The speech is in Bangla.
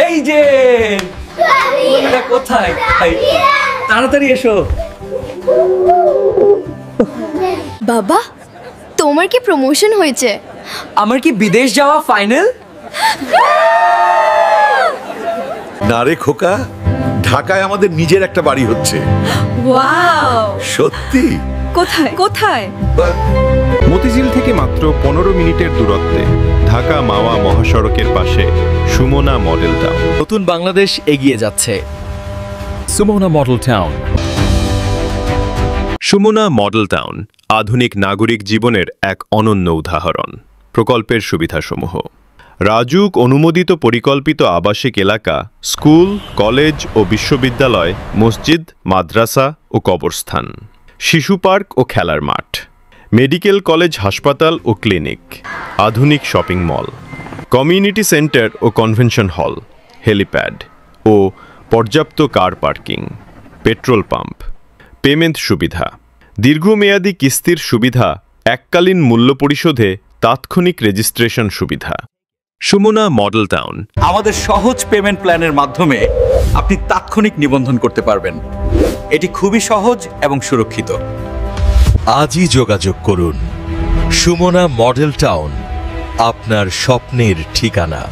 এই যে কোথায়, তাড়াতাড়ি এসো। বাবা, তোমার কি প্রমোশন হয়েছে? আমার কি বিদেশ যাওয়া ফাইনাল? না রে খোকা, ঢাকায় আমাদের নিজের একটা বাড়ি হচ্ছে। ওয়াও, সত্যি? কোথায় কোথায়? মতিঝিল থেকে মাত্র 15 মিনিটের দূরত্বে ঢাকা মাওয়া মহাসড়কের পাশে সুমনা মডেল টাউন। নতুন বাংলাদেশ এগিয়ে যাচ্ছে। Sumana model town. Sumana model town আধুনিক নাগরিক জীবনের এক অনন্য উদাহরণ। প্রকল্পের সুবিধাসমূহ: রাজুক অনুমোদিত পরিকল্পিত আবাসিক এলাকা, স্কুল, কলেজ ও বিশ্ববিদ্যালয়, মসজিদ, মাদ্রাসা ও কবরস্থান, শিশু পার্ক ও খেলার মাঠ, মেডিকেল কলেজ, হাসপাতাল ও ক্লিনিক, আধুনিক শপিং মল, কমিউনিটি সেন্টার ও কনভেনশন হল, হেলিপ্যাড ও পর্যাপ্ত car parking, petrol pump, payment সুবিধা, দীর্ঘমেয়াদী কিস্তির সুবিধা, এককালীন মূল্য পরিশোধে তাৎক্ষণিক রেজিস্ট্রেশন সুবিধা। Sumana model town. আমাদের সহজ পেমেন্ট প্ল্যানের মাধ্যমে আপনি তাৎক্ষণিক নিবন্ধন করতে পারবেন। এটি খুবই সহজ এবং সুরক্ষিত। আজই যোগাযোগ করুন। সুমনা মডেল টাউন, আপনার স্বপ্নের ঠিকানা।